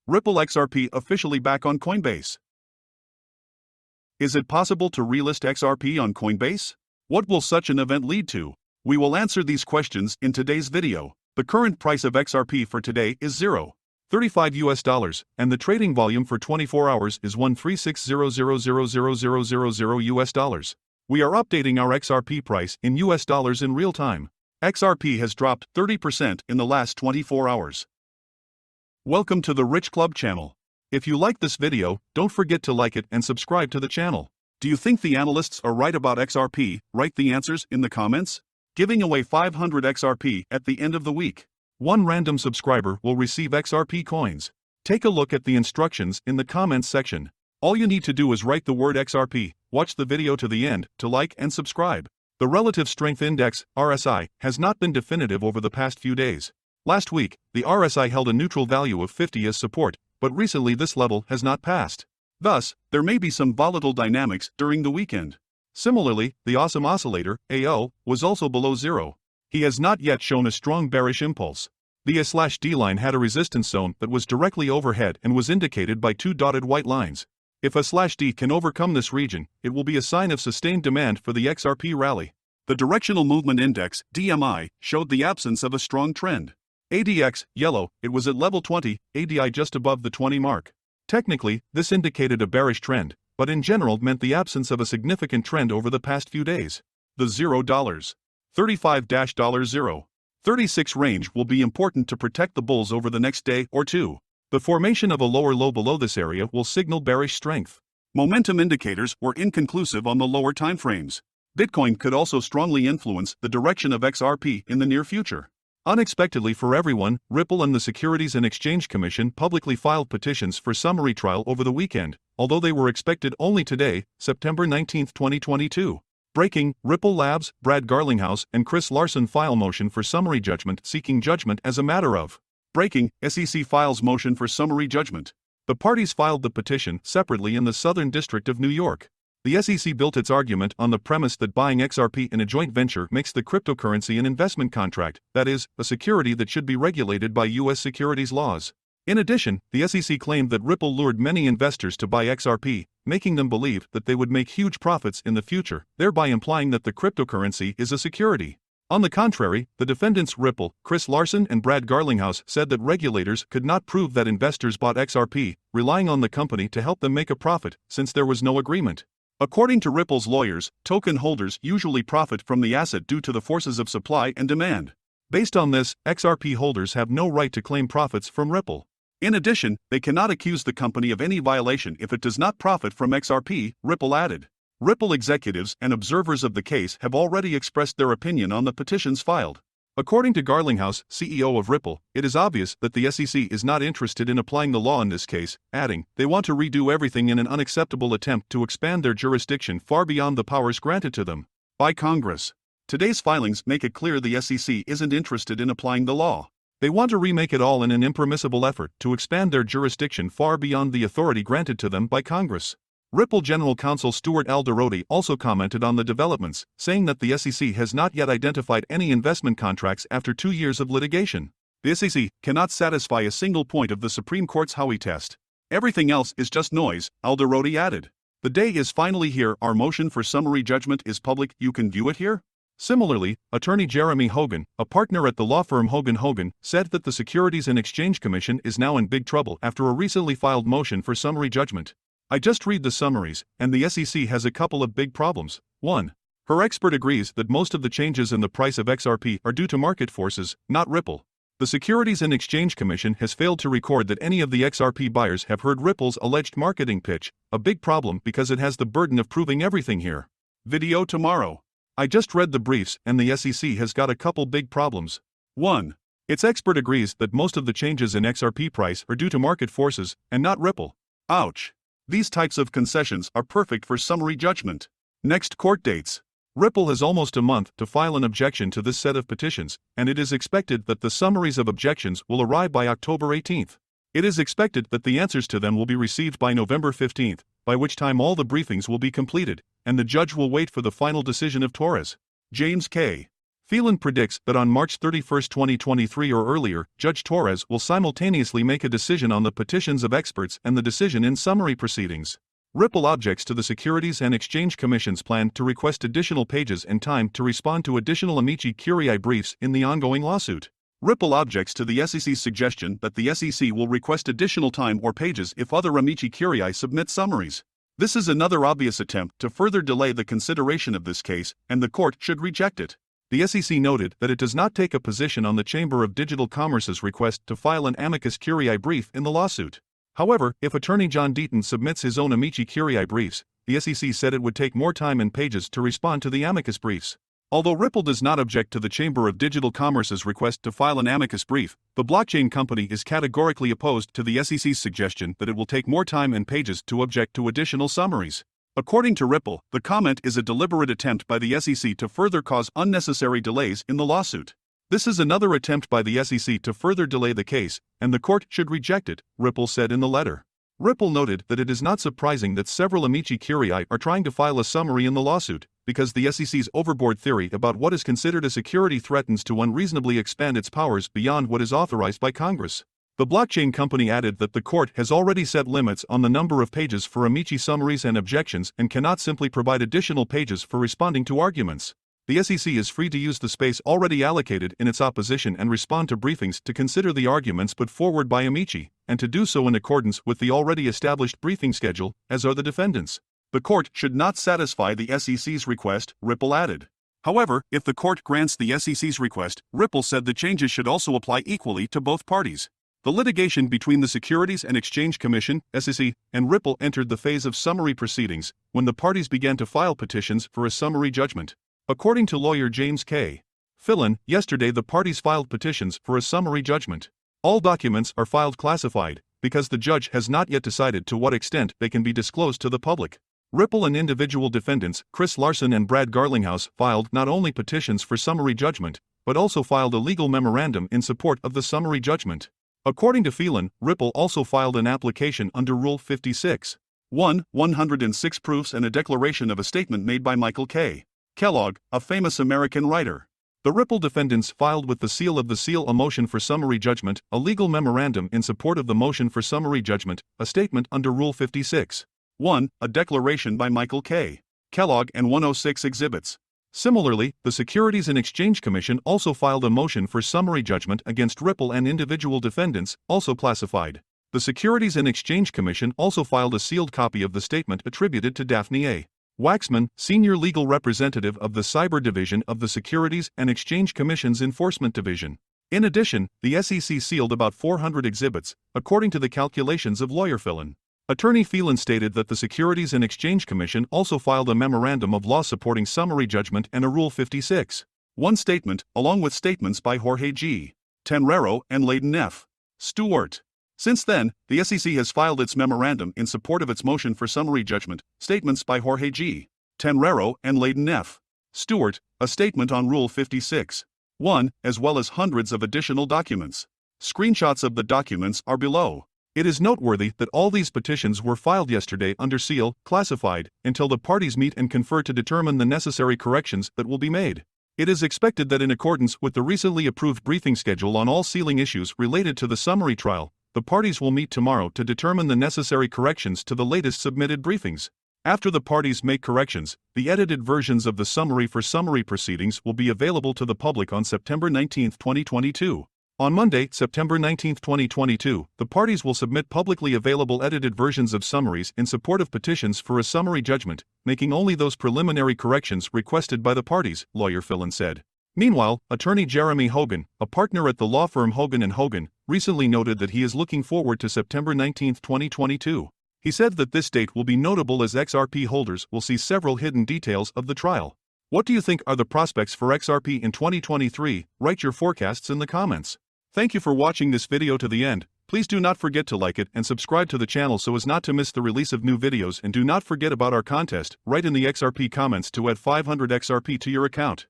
Ripple XRP officially back on Coinbase. Is it possible to relist XRP on Coinbase? What will such an event lead to? We will answer these questions in today's video. The current price of XRP for today is $0.35 and the trading volume for 24 hours is $136,000,000 We are updating our XRP price in US dollars in real time. XRP has dropped 30% in the last 24 hours. Welcome to the Rich Club channel. If you like this video, don't forget to like it and subscribe to the channel. Do you think the analysts are right about XRP? Write the answers in the comments. Giving away 500 XRP at the end of the week. One random subscriber will receive XRP coins. Take a look at the instructions in the comments section. All you need to do is write the word XRP, watch the video to the end to like and subscribe. The Relative Strength Index, RSI, has not been definitive over the past few days. Last week, the RSI held a neutral value of 50 as support, but recently this level has not passed. Thus, there may be some volatile dynamics during the weekend. Similarly, the Awesome Oscillator, AO, was also below zero. He has not yet shown a strong bearish impulse. The A/D line had a resistance zone that was directly overhead and was indicated by two dotted white lines. If A/D can overcome this region, it will be a sign of sustained demand for the XRP rally. The Directional Movement Index, DMI, showed the absence of a strong trend. ADX, yellow, it was at level 20, ADI just above the 20 mark. Technically, this indicated a bearish trend, but in general meant the absence of a significant trend over the past few days. The $0.35-$0.36 range will be important to protect the bulls over the next day or two. The formation of a lower low below this area will signal bearish strength. Momentum indicators were inconclusive on the lower timeframes. Bitcoin could also strongly influence the direction of XRP in the near future. Unexpectedly for everyone, Ripple and the Securities and Exchange Commission publicly filed petitions for summary trial over the weekend, although they were expected only today, September 19, 2022. Breaking, Ripple Labs, Brad Garlinghouse and Chris Larson file motion for summary judgment seeking judgment as a matter of. Breaking, SEC files motion for summary judgment. The parties filed the petition separately in the Southern District of New York. The SEC built its argument on the premise that buying XRP in a joint venture makes the cryptocurrency an investment contract, that is, a security that should be regulated by U.S. securities laws. In addition, the SEC claimed that Ripple lured many investors to buy XRP, making them believe that they would make huge profits in the future, thereby implying that the cryptocurrency is a security. On the contrary, the defendants Ripple, Chris Larson and Brad Garlinghouse said that regulators could not prove that investors bought XRP, relying on the company to help them make a profit, since there was no agreement. According to Ripple's lawyers, token holders usually profit from the asset due to the forces of supply and demand. Based on this, XRP holders have no right to claim profits from Ripple. In addition, they cannot accuse the company of any violation if it does not profit from XRP, Ripple added. Ripple executives and observers of the case have already expressed their opinion on the petitions filed. According to Garlinghouse, CEO of Ripple, it is obvious that the SEC is not interested in applying the law in this case, adding, they want to redo everything in an unacceptable attempt to expand their jurisdiction far beyond the powers granted to them by Congress. Today's filings make it clear the SEC isn't interested in applying the law. They want to remake it all in an impermissible effort to expand their jurisdiction far beyond the authority granted to them by Congress. Ripple General Counsel Stuart Alderoty also commented on the developments, saying that the SEC has not yet identified any investment contracts after 2 years of litigation. The SEC cannot satisfy a single point of the Supreme Court's Howey test. Everything else is just noise, Alderoty added. The day is finally here. Our motion for summary judgment is public. You can view it here. Similarly, attorney Jeremy Hogan, a partner at the law firm Hogan Hogan, said that the Securities and Exchange Commission is now in big trouble after a recently filed motion for summary judgment. I just read the summaries, and the SEC has a couple of big problems. 1. Her expert agrees that most of the changes in the price of XRP are due to market forces, not Ripple. The Securities and Exchange Commission has failed to record that any of the XRP buyers have heard Ripple's alleged marketing pitch, a big problem because it has the burden of proving everything here. Video tomorrow. I just read the briefs and the SEC has got a couple big problems. 1. Its expert agrees that most of the changes in XRP price are due to market forces, and not Ripple. Ouch. These types of concessions are perfect for summary judgment. Next court dates. Ripple has almost a month to file an objection to this set of petitions, and it is expected that the summaries of objections will arrive by October 18. It is expected that the answers to them will be received by November 15, by which time all the briefings will be completed, and the judge will wait for the final decision of Torres. James K. Phelan predicts that on March 31, 2023 or earlier, Judge Torres will simultaneously make a decision on the petitions of experts and the decision in summary proceedings. Ripple objects to the Securities and Exchange Commission's plan to request additional pages and time to respond to additional amici curiae briefs in the ongoing lawsuit. Ripple objects to the SEC's suggestion that the SEC will request additional time or pages if other amici curiae submit summaries. This is another obvious attempt to further delay the consideration of this case, and the court should reject it. The SEC noted that it does not take a position on the Chamber of Digital Commerce's request to file an amicus curiae brief in the lawsuit. However, if attorney John Deaton submits his own amici curiae briefs, the SEC said it would take more time and pages to respond to the amicus briefs. Although Ripple does not object to the Chamber of Digital Commerce's request to file an amicus brief, the blockchain company is categorically opposed to the SEC's suggestion that it will take more time and pages to object to additional summaries. According to Ripple, the comment is a deliberate attempt by the SEC to further cause unnecessary delays in the lawsuit. This is another attempt by the SEC to further delay the case, and the court should reject it, Ripple said in the letter. Ripple noted that it is not surprising that several amici curiae are trying to file a summary in the lawsuit, because the SEC's overboard theory about what is considered a security threatens to unreasonably expand its powers beyond what is authorized by Congress. The blockchain company added that the court has already set limits on the number of pages for amici summaries and objections and cannot simply provide additional pages for responding to arguments. The SEC is free to use the space already allocated in its opposition and respond to briefings to consider the arguments put forward by amici, and to do so in accordance with the already established briefing schedule, as are the defendants. The court should not satisfy the SEC's request, Ripple added. However, if the court grants the SEC's request, Ripple said the changes should also apply equally to both parties. The litigation between the Securities and Exchange Commission, SEC, and Ripple entered the phase of summary proceedings, when the parties began to file petitions for a summary judgment. According to lawyer James K. Phelan, yesterday the parties filed petitions for a summary judgment. All documents are filed classified, because the judge has not yet decided to what extent they can be disclosed to the public. Ripple and individual defendants, Chris Larson and Brad Garlinghouse, filed not only petitions for summary judgment, but also filed a legal memorandum in support of the summary judgment. According to Phelan, Ripple also filed an application under Rule 56. 106 proofs and a declaration of a statement made by Michael K. Kellogg, a famous American writer. The Ripple defendants filed with the seal of the seal a motion for summary judgment, a legal memorandum in support of the motion for summary judgment, a statement under Rule 56. 1. A declaration by Michael K. Kellogg and 106 exhibits. Similarly, the Securities and Exchange Commission also filed a motion for summary judgment against Ripple and individual defendants, also classified. The Securities and Exchange Commission also filed a sealed copy of the statement attributed to Daphne A. Waxman, senior legal representative of the Cyber Division of the Securities and Exchange Commission's Enforcement Division. In addition, the SEC sealed about 400 exhibits, according to the calculations of lawyer Phelan. Attorney Phelan stated that the Securities and Exchange Commission also filed a memorandum of law supporting summary judgment and a Rule 56. 1 statement, along with statements by Jorge G. Tenrero and Layden F. Stewart. Since then, the SEC has filed its memorandum in support of its motion for summary judgment, statements by Jorge G. Tenrero and Layden F. Stewart, a statement on Rule 56. 1, as well as hundreds of additional documents. Screenshots of the documents are below. It is noteworthy that all these petitions were filed yesterday under seal, classified, until the parties meet and confer to determine the necessary corrections that will be made. It is expected that in accordance with the recently approved briefing schedule on all sealing issues related to the summary trial, the parties will meet tomorrow to determine the necessary corrections to the latest submitted briefings. After the parties make corrections, the edited versions of the summary for summary proceedings will be available to the public on September 19, 2022. On Monday, September 19, 2022, the parties will submit publicly available edited versions of summaries in support of petitions for a summary judgment, making only those preliminary corrections requested by the parties, lawyer Phelan said. Meanwhile, attorney Jeremy Hogan, a partner at the law firm Hogan & Hogan, recently noted that he is looking forward to September 19, 2022. He said that this date will be notable as XRP holders will see several hidden details of the trial. What do you think are the prospects for XRP in 2023? Write your forecasts in the comments. Thank you for watching this video to the end. Please do not forget to like it and subscribe to the channel so as not to miss the release of new videos, and do not forget about our contest. Write in the XRP comments to add 500 XRP to your account.